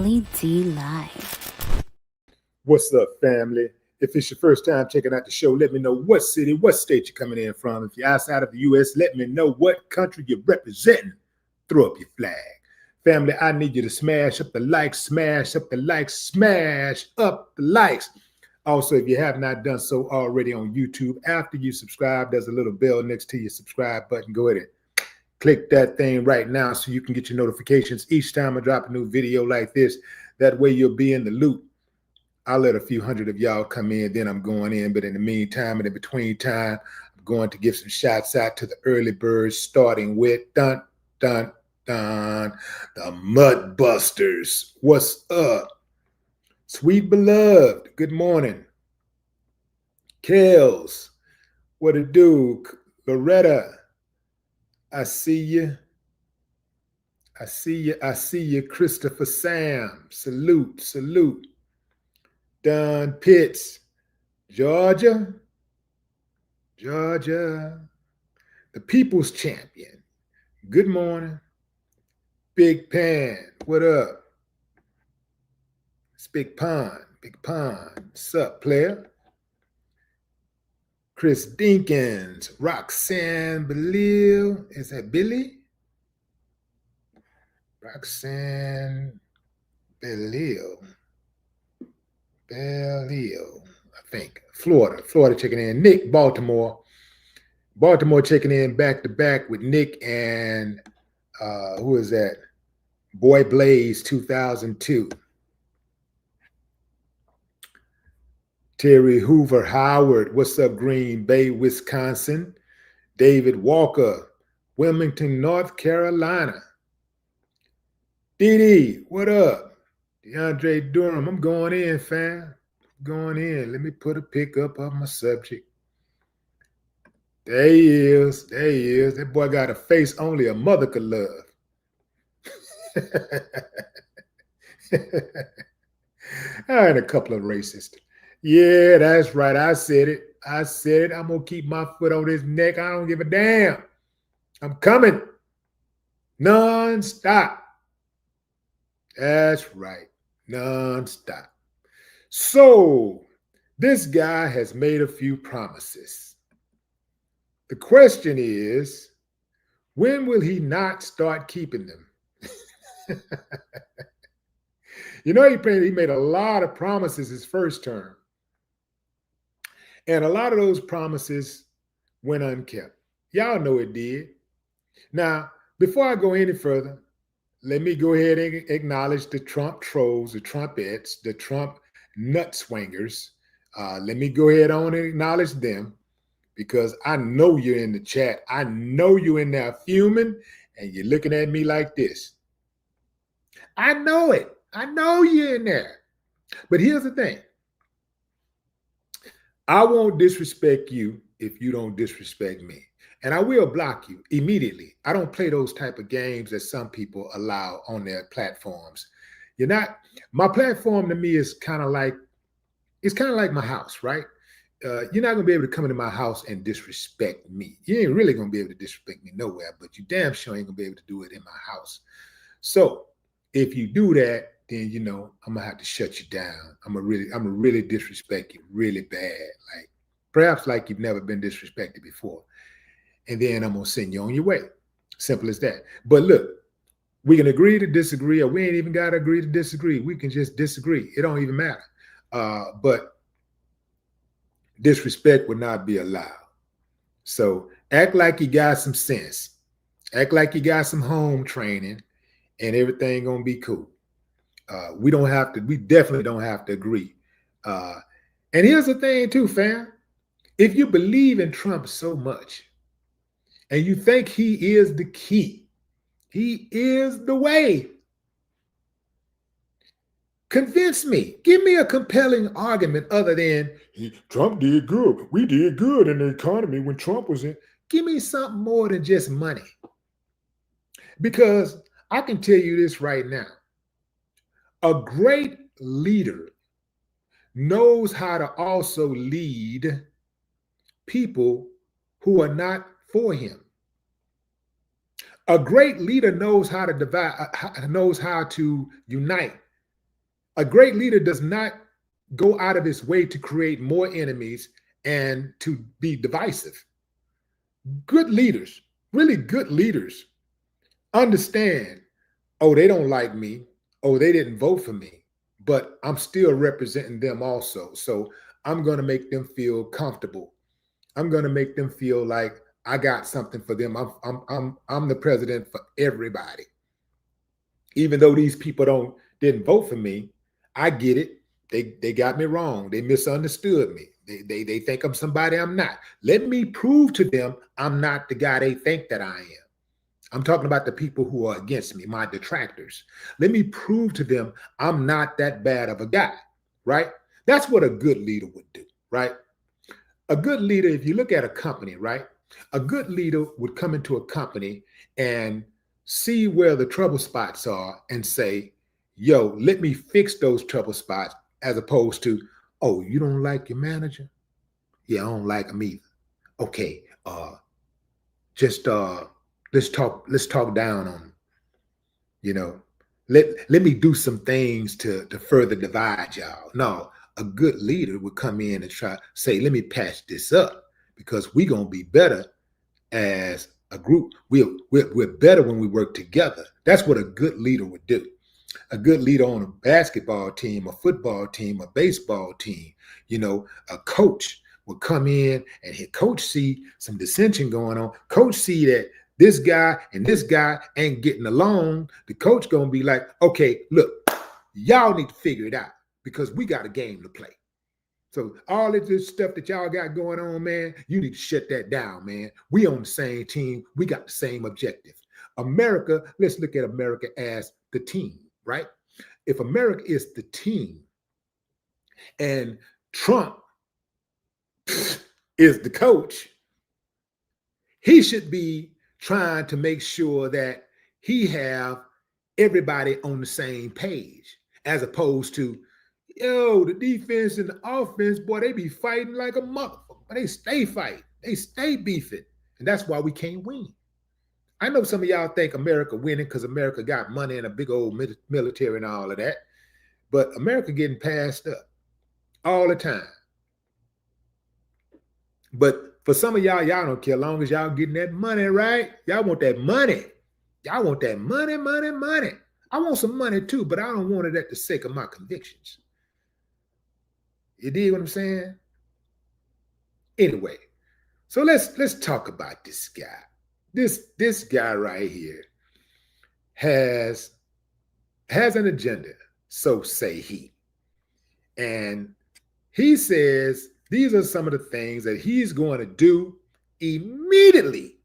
Willie D Live. What's up, family? If it's your first time checking out the show, let me know what city, what state you're coming in from. If you're outside of the U.S., let me know what country you're representing. Throw up your flag. Family, I need you to smash up the likes, smash up the likes, smash up the likes. Also, if you have not done so already on YouTube, after you subscribe, there's a little bell next to your subscribe button. Go ahead and click that thing right now so you can get your notifications each time I drop a new video like this. That way you'll be in the loop. I'll let a few hundred of y'all come in, then I'm going in. But in the meantime and in between time, I'm going to give some shots out to the early birds, starting with dun, dun, dun, the Mud Busters. What's up? Sweet Beloved, good morning. Kels, what it do? Loretta, I see you. I see you. I see you. Christopher Sam, salute, salute. Don Pitts, Georgia, Georgia, the people's champion. Good morning. Big Pan, what up? It's Big Pond, Big Pond. What's up, player? Chris Dinkins, Roxanne Belial. Is that Billy? Roxanne Belial. Belial, I think. Florida checking in. Nick, Baltimore. Baltimore checking in back to back with Nick and who is that? Boy Blaze 2002. Terry Hoover Howard, what's up, Green Bay, Wisconsin. David Walker, Wilmington, North Carolina. Dee, what up? DeAndre Durham, I'm going in, fam. Going in. Let me put a pic up of my subject. There he is. There he is. That boy got a face only a mother could love. I ain't a couple of racists. Yeah, that's right. I said it. I said it. I'm going to keep my foot on his neck. I don't give a damn. I'm coming. Non-stop. That's right. Non-stop. So, this guy has made a few promises. The question is, when will he not start keeping them? You know, he made a lot of promises his first term. And a lot of those promises went unkept. Y'all know it did. Now, before I go any further, let me go ahead and acknowledge the Trump trolls, the Trumpettes, the Trump nut swingers. Let me go ahead on and acknowledge them because I know you're in the chat. I know you're in there fuming and you're looking at me like this. I know it. I know you're in there. But here's the thing. I won't disrespect you if you don't disrespect me. And I will block you immediately. I don't play those type of games that some people allow on their platforms. My platform to me is kind of like my house, right? You're not gonna be able to come into my house and disrespect me. You ain't really gonna be able to disrespect me nowhere, but you damn sure ain't gonna be able to do it in my house. So if you do that, then I'm gonna have to shut you down. I'm gonna really disrespect you really bad, like perhaps like you've never been disrespected before. And then I'm going to send you on your way. Simple as that. But look, we can agree to disagree, or we ain't even got to agree to disagree. We can just disagree. It don't even matter. But disrespect would not be allowed. So act like you got some sense. Act like you got some home training and everything going to be cool. We definitely don't have to agree. And here's the thing too, fam. If you believe in Trump so much, and you think he is the key, he is the way, convince me. Give me a compelling argument other than Trump did good. We did good in the economy when Trump was in. Give me something more than just money. Because I can tell you this right now. A great leader knows how to also lead people who are not for him. A great leader knows how to divide, knows how to unite A great leader does not go out of his way to create more enemies and to be divisive. Good leaders, really good leaders, understand, oh, they don't like me. Oh, they didn't vote for me, but I'm still representing them also. So I'm going to make them feel comfortable. I'm going to make them feel like I got something for them. I'm the president for everybody. Even though these people didn't vote for me, I get it. They got me wrong. They misunderstood me. They think I'm somebody I'm not. Let me prove to them I'm not the guy they think that I am. I'm talking about the people who are against me, my detractors. Let me prove to them I'm not that bad of a guy, right? That's what a good leader would do, right? A good leader, if you look at a company, right? A good leader would come into a company and see where the trouble spots are and say, yo, let me fix those trouble spots, as opposed to, oh, you don't like your manager? Yeah, I don't like him either. Okay, just let's talk down on him. You know, let me do some things to further divide y'all. No, a good leader would come in and try say, let me patch this up because we're gonna be better as a group. We're better when we work together. That's what a good leader would do. A good leader on a basketball team, a football team, a baseball team, you know, a coach would come in and his coach see some dissension going on. Coach see that this guy and this guy ain't getting along. The coach gonna be like, okay, look, y'all need to figure it out because we got a game to play. So all of this stuff that y'all got going on, man, you need to shut that down, man. We on the same team. We got the same objective. America, let's look at America as the team, right? If America is the team and Trump is the coach, he should be trying to make sure that he have everybody on the same page, as opposed to, yo, the defense and the offense, boy, they be fighting like a motherfucker. They stay fighting. They stay beefing. And that's why we can't win. I know some of y'all think America winning because America got money and a big old military and all of that. But America getting passed up all the time. But for some of y'all don't care as long as y'all getting that money, right? Y'all want that money. Y'all want that money, money, money. I want some money too, but I don't want it at the sake of my convictions. You dig what I'm saying? Anyway, so let's talk about this guy. This guy right here has an agenda, so say he. And he says these are some of the things that he's going to do immediately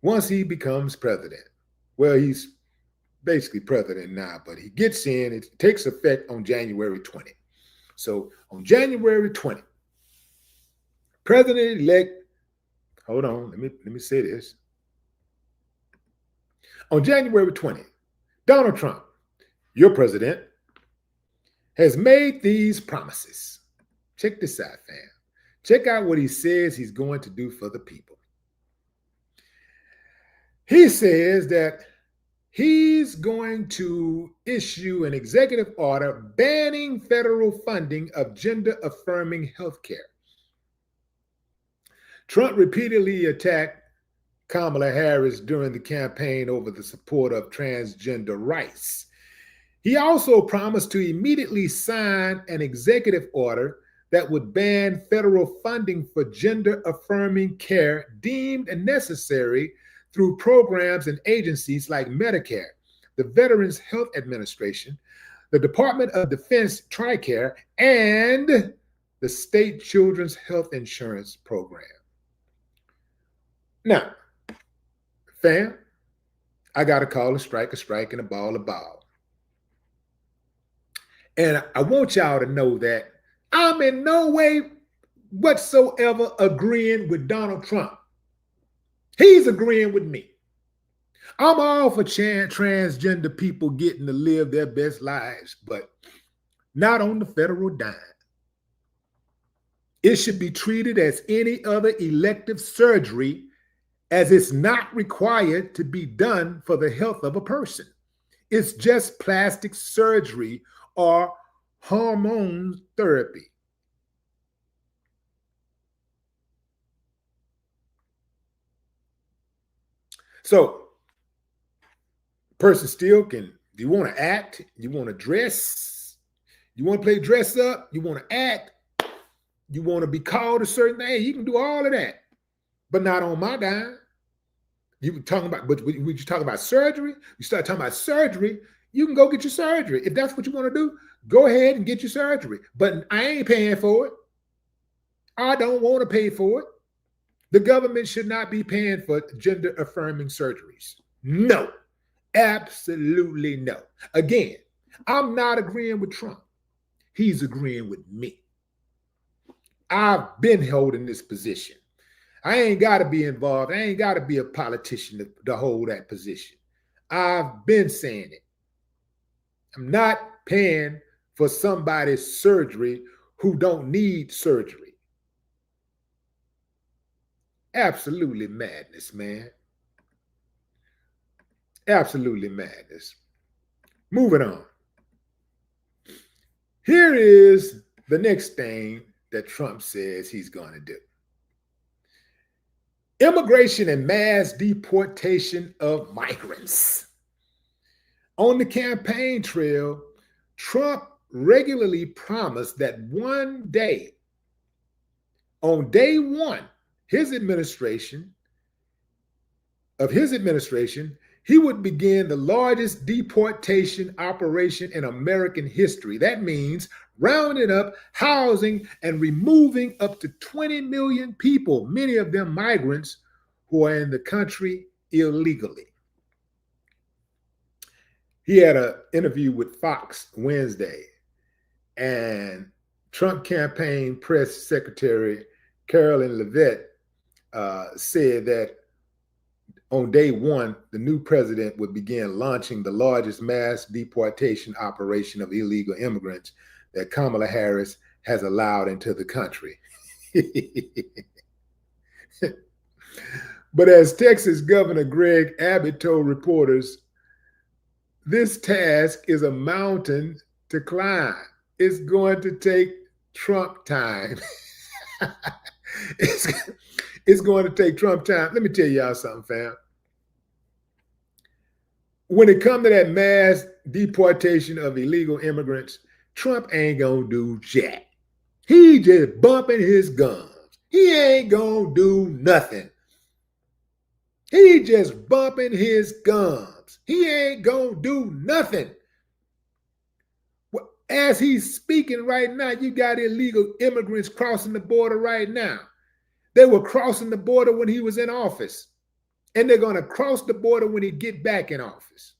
once he becomes president. Well, he's basically president now, but he gets in, it takes effect on January 20th. So on January 20th, President-elect, hold on, let me say this. On January 20th, Donald Trump, your president, has made these promises. Check this out, fam. Check out what he says he's going to do for the people. He says that he's going to issue an executive order banning federal funding of gender-affirming healthcare. Trump repeatedly attacked Kamala Harris during the campaign over the support of transgender rights. He also promised to immediately sign an executive order that would ban federal funding for gender-affirming care deemed necessary through programs and agencies like Medicare, the Veterans Health Administration, the Department of Defense TRICARE, and the State Children's Health Insurance Program. Now, fam, I got to call a strike, and a ball, a ball. And I want y'all to know that I'm in no way whatsoever agreeing with Donald Trump. He's agreeing with me. I'm all for transgender people getting to live their best lives, but not on the federal dime. It should be treated as any other elective surgery, as it's not required to be done for the health of a person. It's just plastic surgery or hormone therapy. So, person still can, you want to act, you want to dress, you want to play dress up, you want to act, you want to be called a certain thing, you can do all of that, but not on my dime. You were talking about, but when you talk about surgery, you start talking about surgery, you can go get your surgery. If that's what you want to do, go ahead and get your surgery. But I ain't paying for it. I don't want to pay for it. The government should not be paying for gender affirming surgeries. No, absolutely no. Again, I'm not agreeing with Trump. He's agreeing with me. I've been holding this position. I ain't got to be involved. I ain't got to be a politician to hold that position. I've been saying it. I'm not paying for somebody's surgery who don't need surgery. Absolutely madness, man. Absolutely madness. Moving on. Here is the next thing that Trump says he's going to do. Immigration and mass deportation of migrants. On the campaign trail, Trump regularly promised that one day, on day one, his administration, he would begin the largest deportation operation in American history. That means rounding up, housing, and removing up to 20 million people, many of them migrants who are in the country illegally. He had an interview with Fox Wednesday, and Trump campaign press secretary Carolyn Levitt said that on day one, the new president would begin launching the largest mass deportation operation of illegal immigrants that Kamala Harris has allowed into the country. But as Texas Governor Greg Abbott told reporters, this task is a mountain to climb. It's going to take Trump time. It's going to take Trump time. Let me tell y'all something, fam. When it comes to that mass deportation of illegal immigrants, Trump ain't gonna do jack. He just bumping his gums. He ain't gonna do nothing. He just bumping his gums. He ain't gonna do nothing. As he's speaking right now, you got illegal immigrants crossing the border right now. They were crossing the border when he was in office, and they're going to cross the border when he get back in office.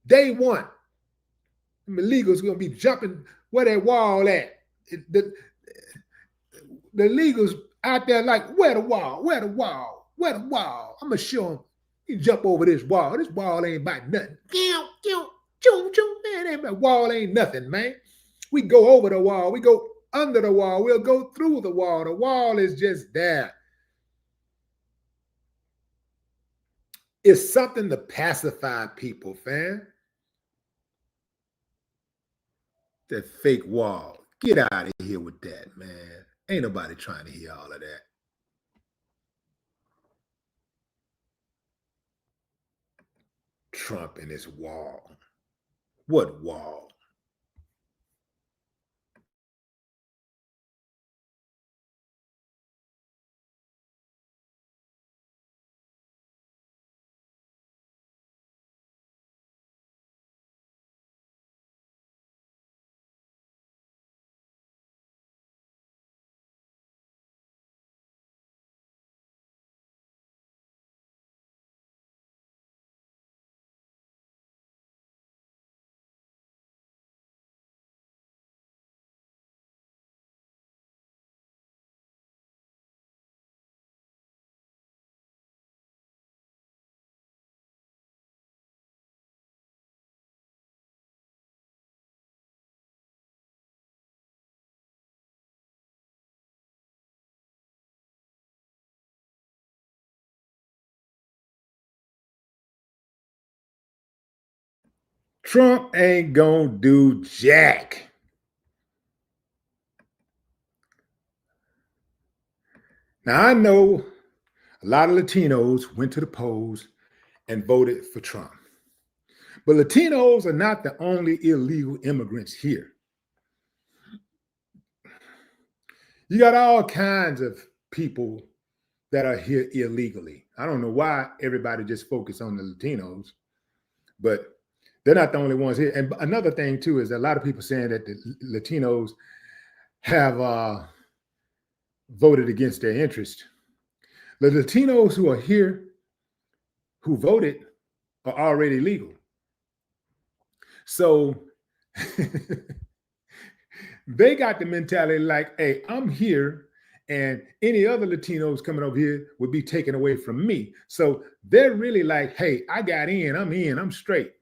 Day one, the illegals going to be jumping where that wall at. The illegals out there like, where the wall, where the wall, where the wall. I'm going to show them. You jump over this wall. This wall ain't about nothing. Man, that wall ain't nothing, man. We go over the wall. We go under the wall. We'll go through the wall. The wall is just there. It's something to pacify people, fam. That fake wall. Get out of here with that, man. Ain't nobody trying to hear all of that. Trump and his wall. What wall? Trump ain't gonna do jack. Now, I know a lot of Latinos went to the polls and voted for Trump. But Latinos are not the only illegal immigrants here. You got all kinds of people that are here illegally. I don't know why everybody just focus on the Latinos, but they're not the only ones here. And another thing too is that a lot of people saying that the Latinos have voted against their interest. The Latinos who are here, who voted, are already legal. So they got the mentality like, hey, I'm here, and any other Latinos coming over here would be taken away from me. So they're really like, hey, I got in, I'm straight.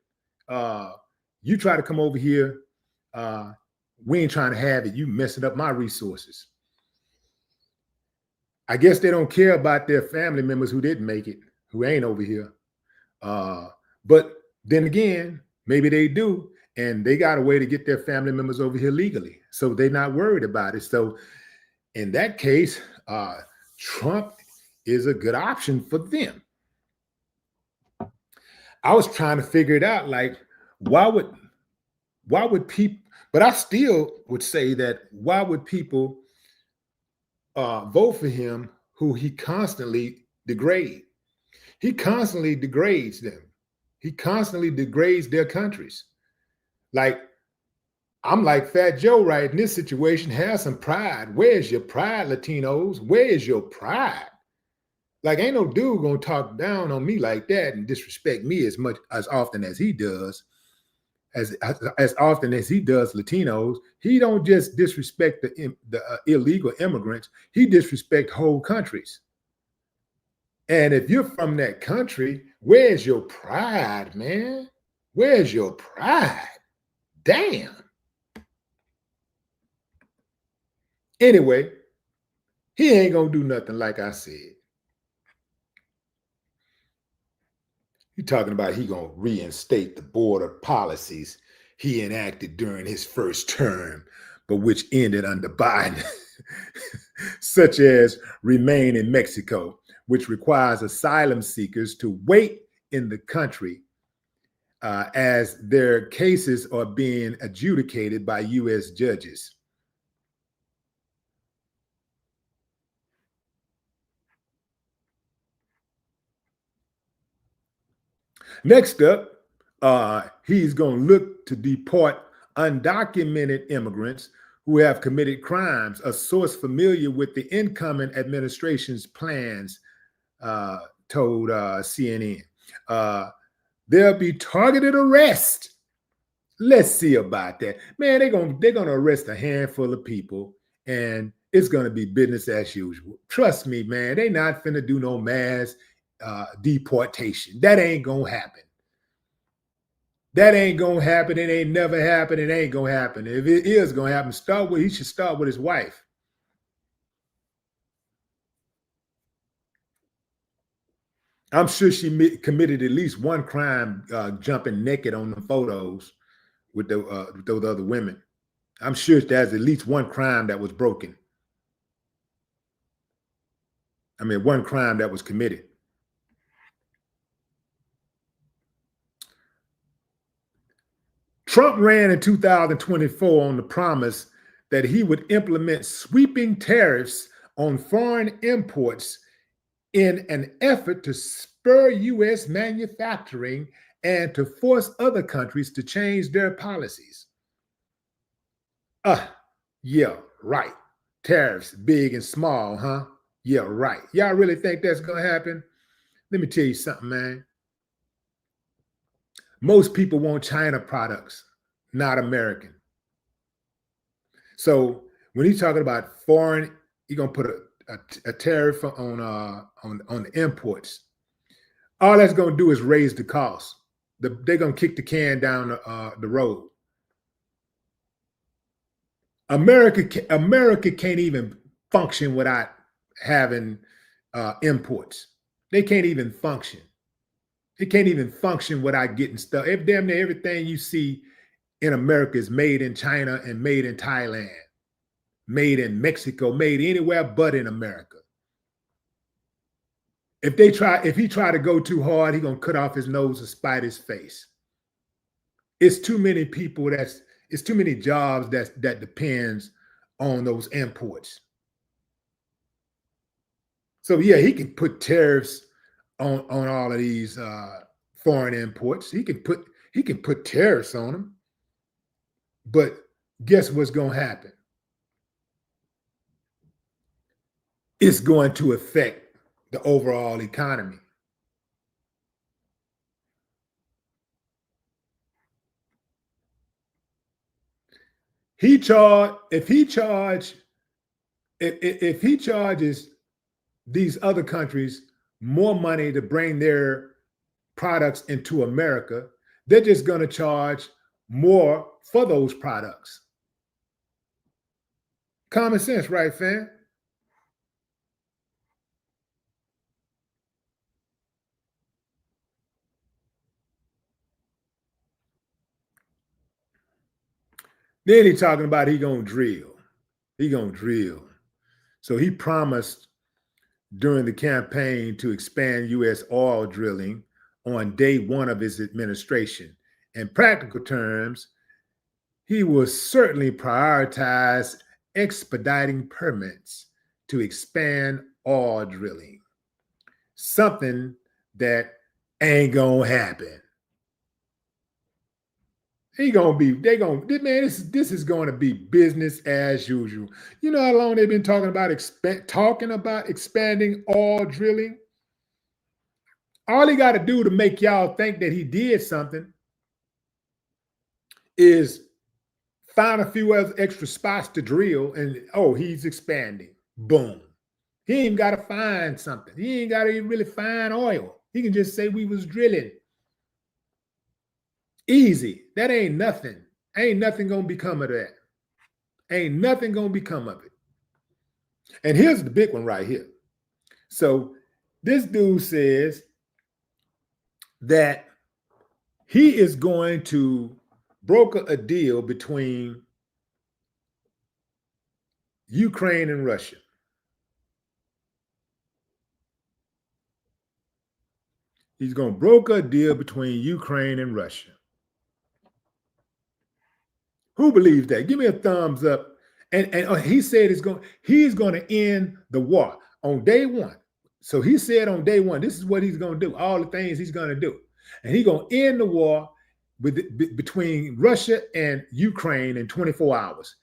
You try to come over here, we ain't trying to have it. You messing up my resources. I guess they don't care about their family members who didn't make it, who ain't over here. But then again, maybe they do, and they got a way to get their family members over here legally. So they're not worried about it. So in that case, Trump is a good option for them. I was trying to figure it out, like, why would people, but I still would say that why would people vote for him who he constantly degrades? He constantly degrades them. He constantly degrades their countries. Like, I'm like Fat Joe right in this situation. Have some pride. Where's your pride, Latinos? Where is your pride? Like, ain't no dude gonna talk down on me like that and disrespect me as often as he does, as often as he does Latinos. He don't just disrespect the illegal immigrants. He disrespect whole countries. And if you're from that country, where's your pride, man? Where's your pride? Damn. Anyway, he ain't gonna do nothing, like I said. You're talking about he gonna reinstate the border policies he enacted during his first term, but which ended under Biden, such as remain in Mexico, which requires asylum seekers to wait in the country as their cases are being adjudicated by U.S. judges. Next up, he's going to look to deport undocumented immigrants who have committed crimes, a source familiar with the incoming administration's plans told CNN. There'll be targeted arrest. Let's see about that. Man, they're gonna arrest a handful of people, and it's gonna be business as usual. Trust me, man, they not finna do no mass deportation. That ain't gonna happen. That ain't gonna happen. It ain't never happened. It ain't gonna happen. If it is gonna happen, he should start with his wife. I'm sure she committed at least one crime, jumping naked on the photos with those other women. I'm sure there's at least one crime that was broken. I mean, one crime that was committed. Trump ran in 2024 on the promise that he would implement sweeping tariffs on foreign imports in an effort to spur U.S. manufacturing and to force other countries to change their policies. Yeah, right. Tariffs, big and small, huh? Yeah, right. Y'all really think that's going to happen? Let me tell you something, man. Most people want China products, not American. So when he's talking about foreign, you're going to put a tariff on the imports. All that's going to do is raise the cost. They're going to kick the can down the road. America can't even function without having imports. They can't even function. It can't even function without getting stuff. Damn near everything you see in America is made in China and made in Thailand, made in Mexico, made anywhere but in America. If he try to go too hard, he gonna cut off his nose and spite his face. It's too many people. It's too many jobs that depends on those imports. So yeah, he can put tariffs on all of these foreign imports. He can put tariffs on them. But guess what's going to happen? It's going to affect the overall economy. If he charges these other countries more money to bring their products into America, they're just going to charge more for those products. Common sense, right, fam? Then he talking about he gonna drill. He gonna drill. So he promised during the campaign to expand U.S. oil drilling on day one of his administration. In practical terms, he will certainly prioritize expediting permits to expand oil drilling. Something that ain't gonna happen. This is going to be business as usual. You know how long they've been talking about expanding oil drilling? All he got to do to make y'all think that he did something is find a few other extra spots to drill, and he's expanding. Boom. He ain't got to find something. He ain't got to even really find oil. He can just say we was drilling. Easy. That ain't nothing. Ain't nothing gonna become of that. Ain't nothing gonna become of it. And here's the big one right here. So this dude says that he is going to broker a deal between Ukraine and Russia. He's going to broker a deal between Ukraine and Russia. Who believes that? Give me a thumbs up. And he said he's going to end the war on day one. So he said on day one, this is what he's going to do. All the things he's going to do, and he's going to end the war between Russia and Ukraine in 24 hours.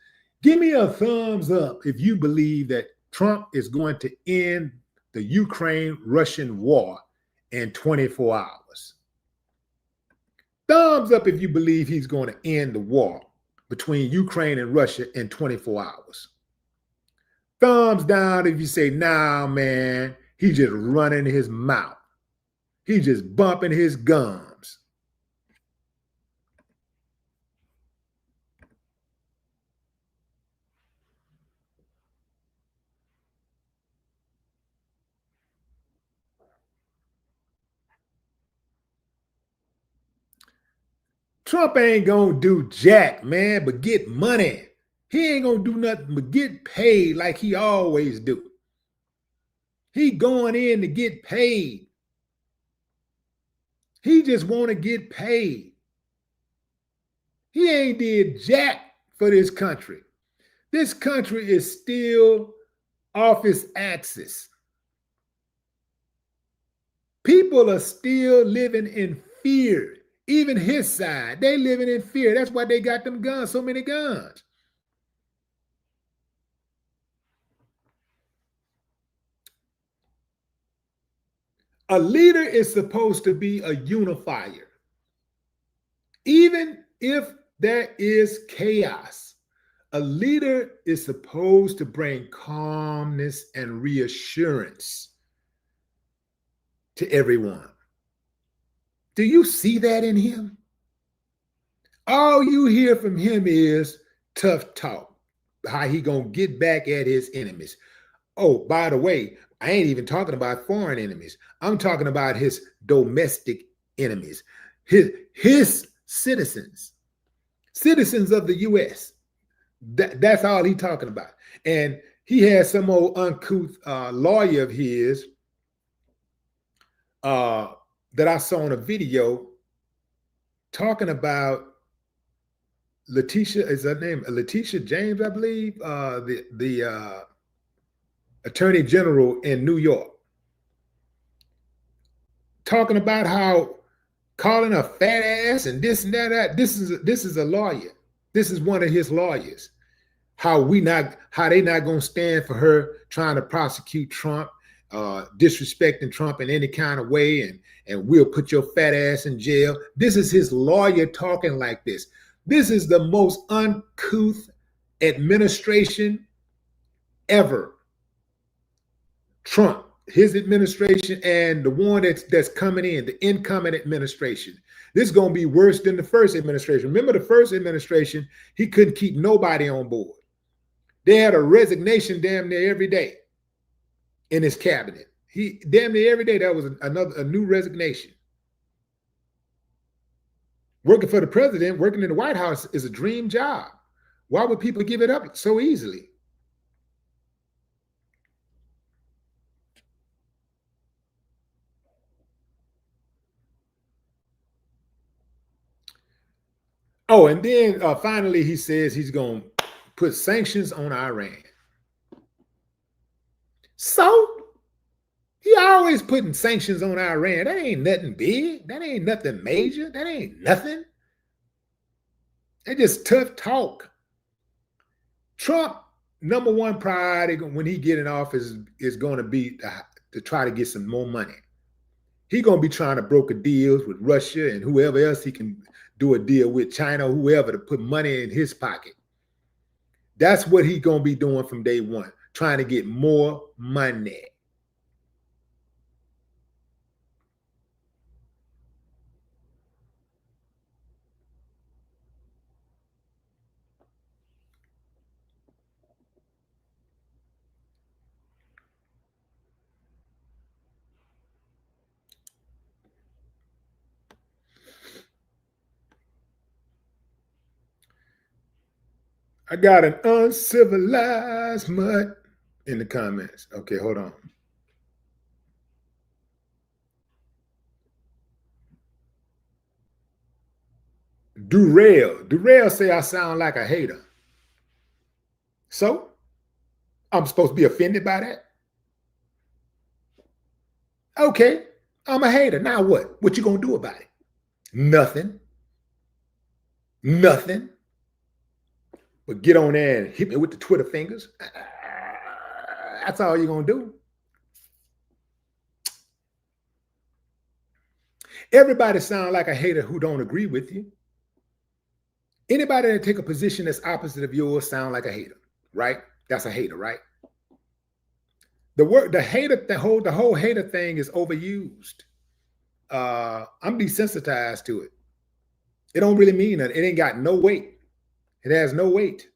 Give me a thumbs up if you believe that Trump is going to end the Ukraine-Russian war in 24 hours. Thumbs up if you believe he's going to end the war between Ukraine and Russia in 24 hours. Thumbs down if you say, nah, man, he's just running his mouth. He's just bumping his gums. Trump ain't gonna do jack, man, but get money. He ain't gonna do nothing but get paid like he always do. He going in to get paid. He just want to get paid. He ain't did jack for this country. This country is still off its axis. People are still living in fear. Even his side, they living in fear. That's why they got them guns, so many guns. A leader is supposed to be a unifier. Even if there is chaos, a leader is supposed to bring calmness and reassurance to everyone. Do you see that in him? All you hear from him is tough talk, how he gonna get back at his enemies. Oh, by the way, I ain't even talking about foreign enemies. I'm talking about his domestic enemies, his citizens of the U.S. That's all he talking about. And he has some old uncouth lawyer of his that I saw in a video talking about Letitia, is her name Letitia James, I believe, the Attorney General in New York, talking about how calling her fat ass and this and that. This is a lawyer. This is one of his lawyers. How they not gonna stand for her trying to prosecute Trump, disrespecting Trump in any kind of way, and we'll put your fat ass in jail. This is his lawyer talking like this. This is the most uncouth administration ever. Trump, his administration, and the one that's coming in, the incoming administration. This is going to be worse than the first administration. Remember the first administration, he couldn't keep nobody on board. They had a resignation damn near every day in his cabinet. He damn near every day, that was a new resignation. Working for the president, working in the White House is a dream job. Why would people give it up so easily? Oh, and then finally he says he's going to put sanctions on Iran. So he always putting sanctions on Iran. That ain't nothing big. That ain't nothing major. That ain't nothing. That's just tough talk. Trump, number one priority when he get in office is going to be to try to get some more money. He's going to be trying to broker deals with Russia and whoever else he can do a deal with, China, whoever, to put money in his pocket. That's what he's going to be doing from day one, trying to get more money. I got an uncivilized mutt in the comments. Okay, hold on. Durrell say I sound like a hater. So I'm supposed to be offended by that? Okay, I'm a hater. Now what? What you gonna do about it? Nothing. Nothing. But get on there and hit me with the Twitter fingers. That's all you're going to do. Everybody sounds like a hater who don't agree with you. Anybody that take a position that's opposite of yours sound like a hater, right? That's a hater, right? The whole hater thing is overused. I'm desensitized to it. It don't really mean that. It ain't got no weight. It has no weight.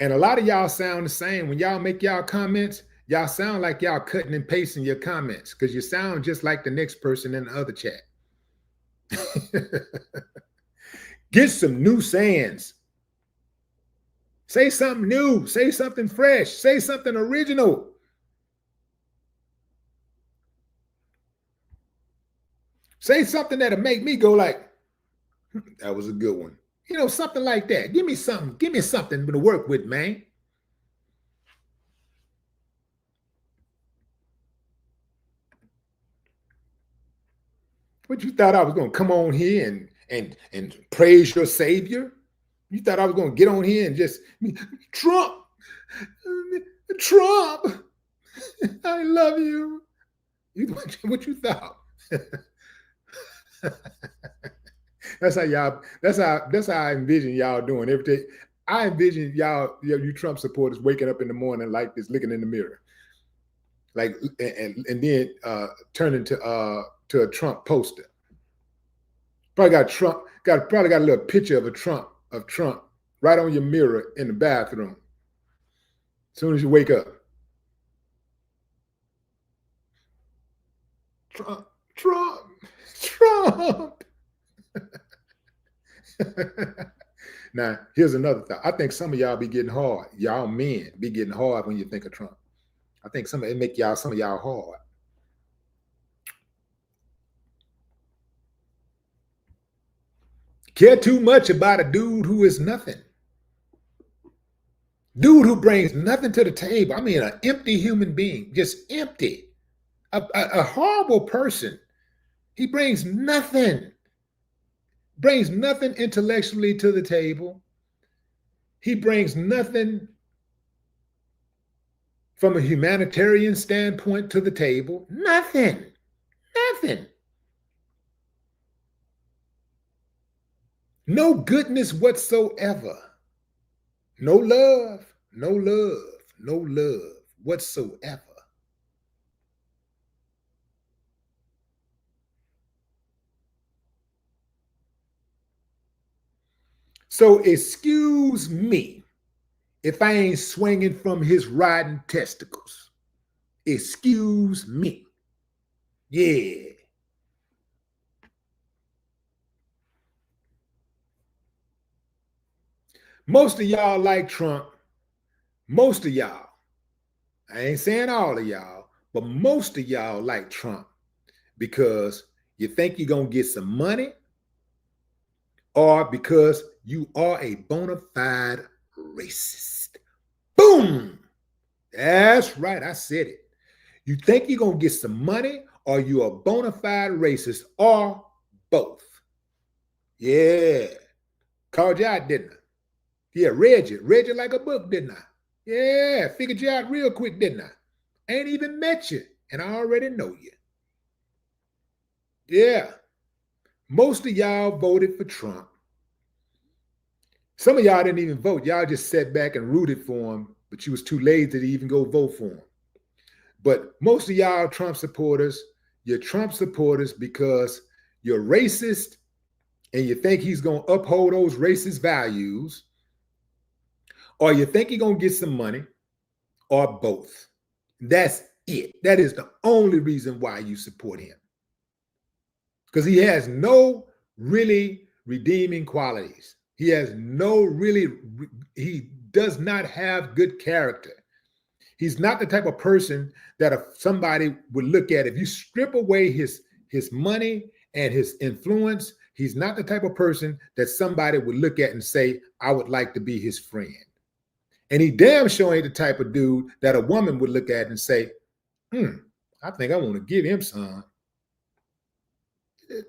And a lot of y'all sound the same. When y'all make y'all comments, y'all sound like y'all cutting and pasting your comments because you sound just like the next person in the other chat. Get some new sayings. Say something new. Say something fresh. Say something original. Say something that'll make me go like, that was a good one. You know, something like that. Give me something. Give me something to work with, man. What, you thought I was going to come on here and praise your savior? You thought I was going to get on here and just, Trump, I love you. What you thought? That's how I envision y'all doing every day. I envision y'all, you Trump supporters waking up in the morning like this, looking in the mirror, like, and then turning to a Trump poster. Probably got a little picture of Trump right on your mirror in the bathroom. As soon as you wake up. Trump, Trump, Trump. Now, here's another thought. I think some of y'all be getting hard. Y'all men be getting hard when you think of Trump. I think some of y'all hard. Care too much about a dude who is nothing. Dude who brings nothing to the table. I mean, an empty human being, just empty. A horrible person. He brings nothing intellectually to the table. He brings nothing from a humanitarian standpoint to the table. Nothing. No goodness whatsoever. No love whatsoever. So excuse me if I ain't swinging from his riding testicles. Excuse me. Yeah. Most of y'all like Trump. Most of y'all. I ain't saying all of y'all, but most of y'all like Trump because you think you're going to get some money or because you are a bona fide racist. Boom! That's right. I said it. You think you're going to get some money or you're a bona fide racist or both. Yeah. Called you out, didn't I? Yeah, read you like a book, didn't I? Yeah, figured you out real quick, didn't I? Ain't even met you, and I already know you. Yeah. Most of y'all voted for Trump. Some of y'all didn't even vote. Y'all just sat back and rooted for him, but you was too lazy to even go vote for him. But most of y'all Trump supporters, you're Trump supporters because you're racist and you think he's going to uphold those racist values, or you think he's going to get some money, or both. That's it. That is the only reason why you support him. Because he has no really redeeming qualities. He does not have good character. He's not the type of person that if somebody would look at, if you strip away his money and his influence, he's not the type of person that somebody would look at and say, I would like to be his friend. And he damn sure ain't the type of dude that a woman would look at and say, I think I want to give him some.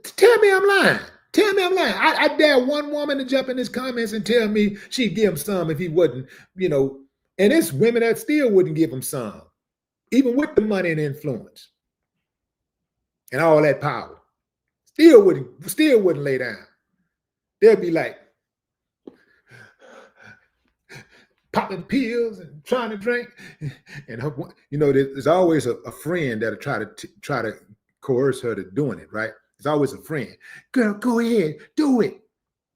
Tell me I'm lying. I dare one woman to jump in his comments and tell me she'd give him some if he wasn't, and it's women that still wouldn't give him some, even with the money and influence and all that power. Still wouldn't lay down. They'll be like, popping pills and trying to drink, and there's always a friend that'll try to coerce her to doing it. Right? There's always a friend. Girl, go ahead, do it.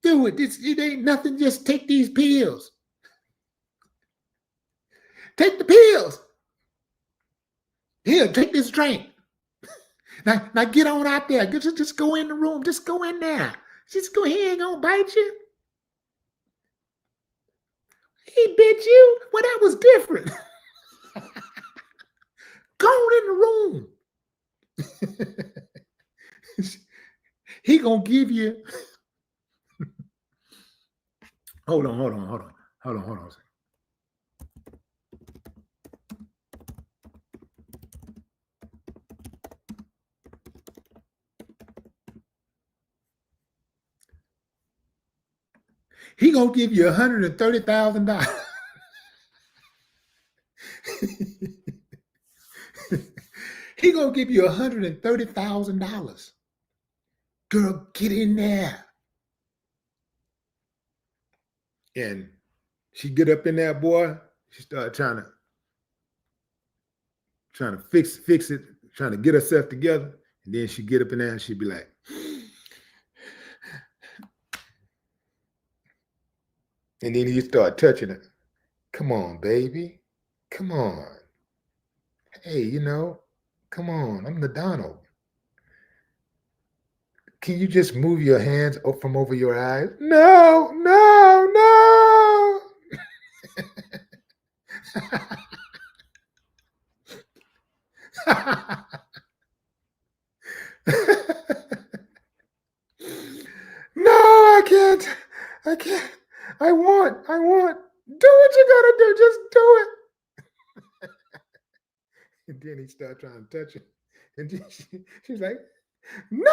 It ain't nothing. Just take these pills. Take the pills. Here, take this drink. Now get on out there. Just go in the room. Just go in there. Just go ahead. Ain't gonna bite you. He bit you? Well, that was different. Go on in the room. He gonna give you. Hold on a second. He gonna give you $130,000. He gonna give you $130,000. Girl, get in there. And she get up in there, boy. She started trying to fix it, trying to get herself together. And then she get up in there and she'd be like, and then he start touching her. Come on, baby. Come on. Hey, come on. I'm the Donald. Can you just move your hands from over your eyes? No, no, no. No, I can't. I can't. I want. Do what you gotta do. Just do it. And then he started trying to touch it. And then she's like, no.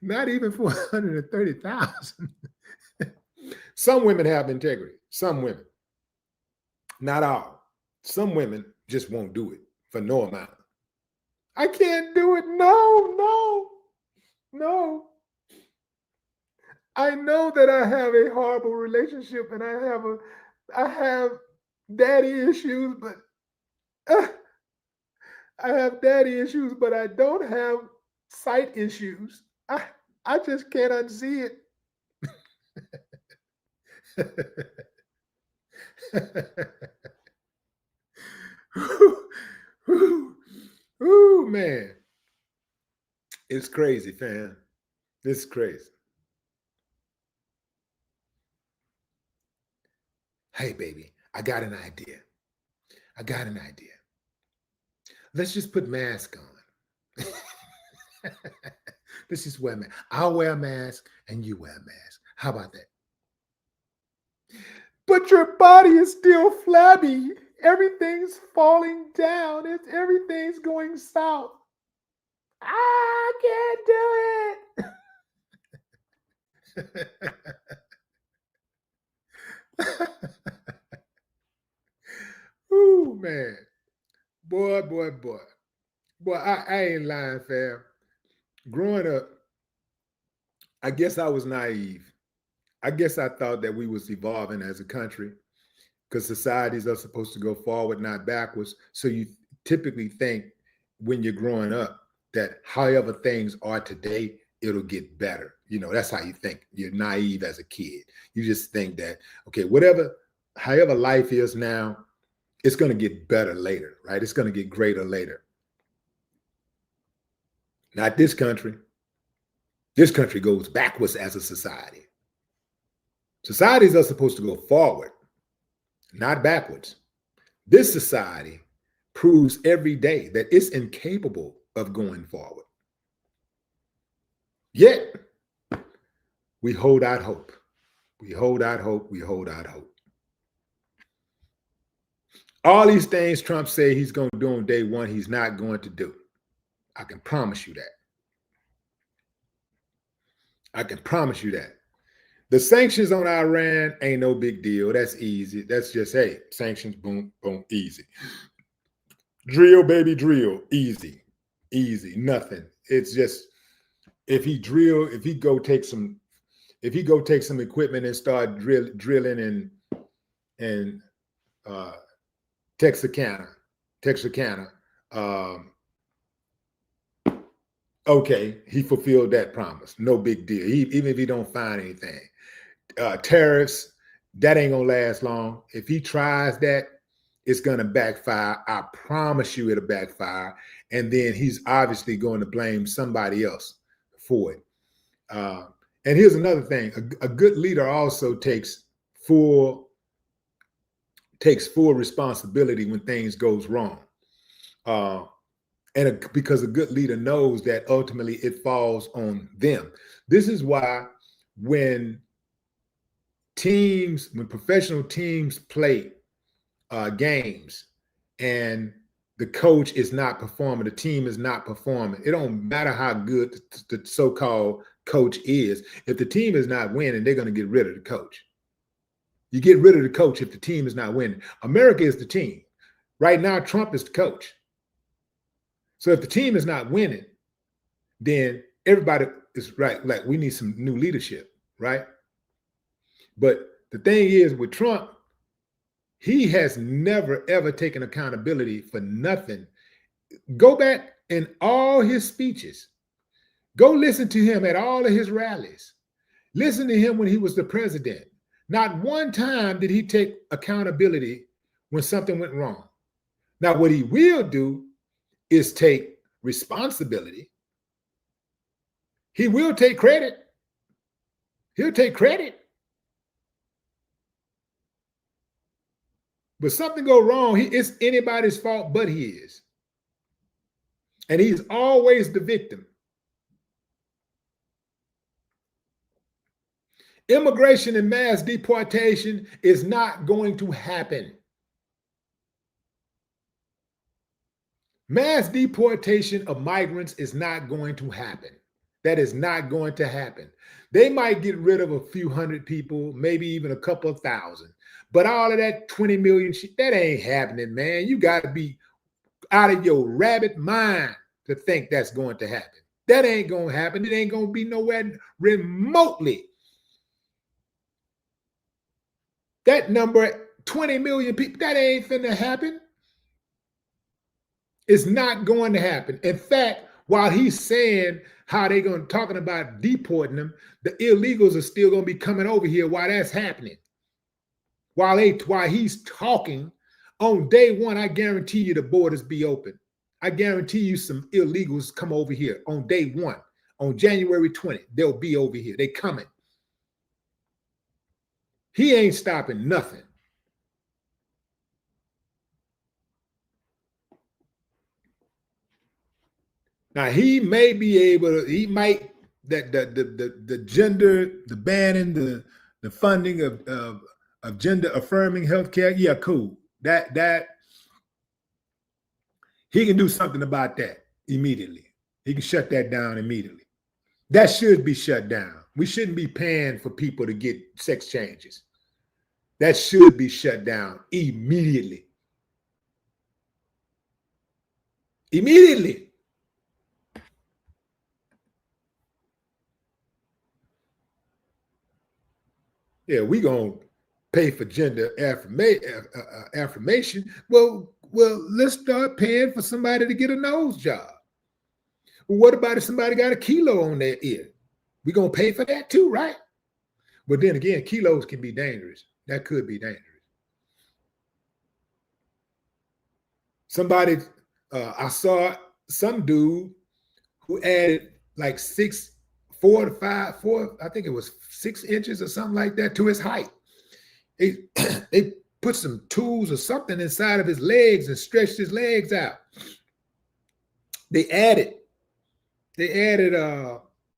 Not even for 130,000. Some women have integrity. Some women. Not all. Some women just won't do it for no amount. I can't do it. No, no, no. I know that I have a horrible relationship and I have daddy issues, but I have daddy issues, but I don't have sight issues. I just can't unsee it. Ooh, man. It's crazy, fam. It's crazy. Hey, baby, I got an idea. Let's just put masks on. Let's just wear a mask. I'll wear a mask and you wear a mask. How about that? But your body is still flabby. Everything's falling down. Everything's going south. I can't do it. Ooh, man. Boy. Boy, I ain't lying, fam. Growing up, I guess I was naive. I guess I thought that we was evolving as a country because societies are supposed to go forward, not backwards. So you typically think when you're growing up that however things are today, it'll get better. You know, that's how you think. You're naive as a kid. You just think that, okay, however life is now, it's going to get better later, right? It's going to get greater later. Not this country. This country goes backwards as a society. Societies are supposed to go forward, not backwards. This society proves every day that it's incapable of going forward. Yet, we hold out hope. We hold out hope. All these things Trump say he's going to do on day one, he's not going to do. I can promise you that. The sanctions on Iran ain't no big deal. That's easy. That's just, hey, sanctions, boom, boom, easy. Drill, baby, drill, easy, nothing. It's just, if he go take some equipment and start drilling in Texarkana, okay, he fulfilled that promise. No big deal. Even if he don't find anything. Tariffs, that ain't gonna last long. If he tries that, it's gonna backfire. I promise you it'll backfire. And then he's obviously going to blame somebody else for it. And here's another thing. A good leader also takes full responsibility when things goes wrong. Because a good leader knows that ultimately it falls on them. This is why when professional teams play games and the coach is not performing, the team is not performing, it don't matter how good the so-called coach is. If the team is not winning, they're going to get rid of the coach. You get rid of the coach if the team is not winning. America is the team. Right now, Trump is the coach. So if the team is not winning, then everybody is right. Like, we need some new leadership, right? But the thing is with Trump, he has never, ever taken accountability for nothing. Go back in all his speeches. Go listen to him at all of his rallies. Listen to him when he was the president. Not one time did he take accountability when something went wrong. Now, what he will do is take responsibility. He will take credit. He'll take credit. But something go wrong, it's anybody's fault but his. And he's always the victim. Immigration and mass deportation is not going to happen. Mass deportation of migrants is not going to happen. That is not going to happen. They might get rid of a few hundred people, maybe even a couple of thousand. But all of that 20 million shit, that ain't happening, man. You got to be out of your rabbit mind to think that's going to happen. That ain't going to happen. It ain't going to be nowhere remotely. That number, 20 million people, that ain't finna happen. It's not going to happen. In fact, while he's saying how they're going to talking about deporting them, the illegals are still going to be coming over here while that's happening. While he's talking, on day one, I guarantee you the borders be open. I guarantee you some illegals come over here on day one. On January 20th, they'll be over here. They coming. He ain't stopping nothing. Now he may be able to, he might, that the gender, the banning, the funding of gender affirming healthcare, yeah, cool. That he can do something about that immediately. He can shut that down immediately. That should be shut down. We shouldn't be paying for people to get sex changes. That should be shut down immediately. Immediately. Yeah, we gonna pay for gender affirmation. Well, let's start paying for somebody to get a nose job. Well, what about if somebody got a kilo on their ear? We gonna pay for that too, right? But then again, kilos can be dangerous. That could be dangerous. Somebody, I saw some dude who added like 4 to 5, I think it was 6 inches or something like that to his height. They put some tools or something inside of his legs and stretched his legs out. They added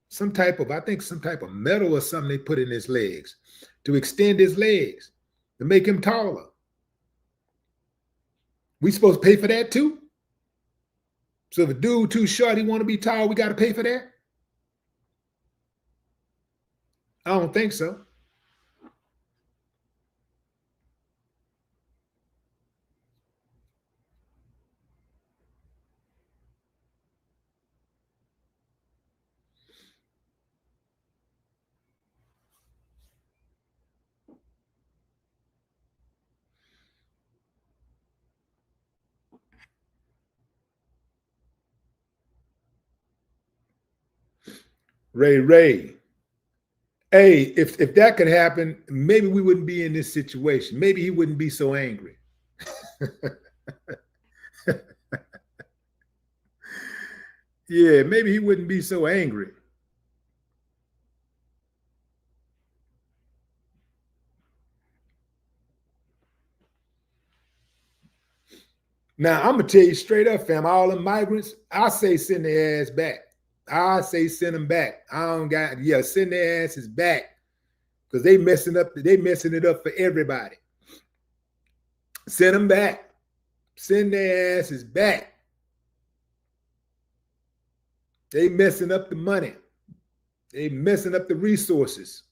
some type of metal or something they put in his legs to extend his legs, to make him taller. We supposed to pay for that too? So if a dude too short, he want to be tall, we got to pay for that? I don't think so. Ray. Hey, if that could happen, maybe we wouldn't be in this situation. Maybe he wouldn't be so angry. Yeah, maybe he wouldn't be so angry. Now, I'm going to tell you straight up, fam, all the migrants, I say send their ass back. I say send them back. Send their asses back. Because they messing it up for everybody. Send them back. Send their asses back. They messing up the money. They messing up the resources.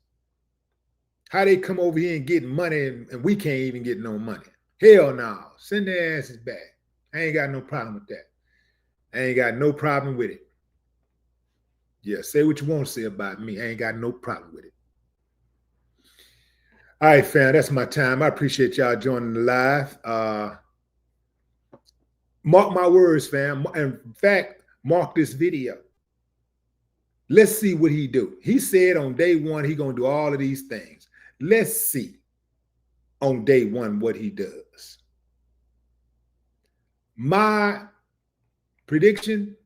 How they come over here and get money and we can't even get no money. Hell no. Send their asses back. I ain't got no problem with that. I ain't got no problem with it. Yeah, say what you want to say about me. I ain't got no problem with it. All right, fam, that's my time. I appreciate y'all joining the live. Mark my words, fam. In fact, mark this video. Let's see what he do. He said on day one, he going to do all of these things. Let's see on day one what he does. My prediction,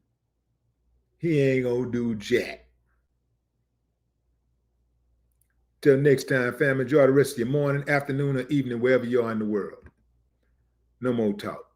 he ain't gonna do jack. Till next time, fam, enjoy the rest of your morning, afternoon, or evening, wherever you are in the world. No more talk.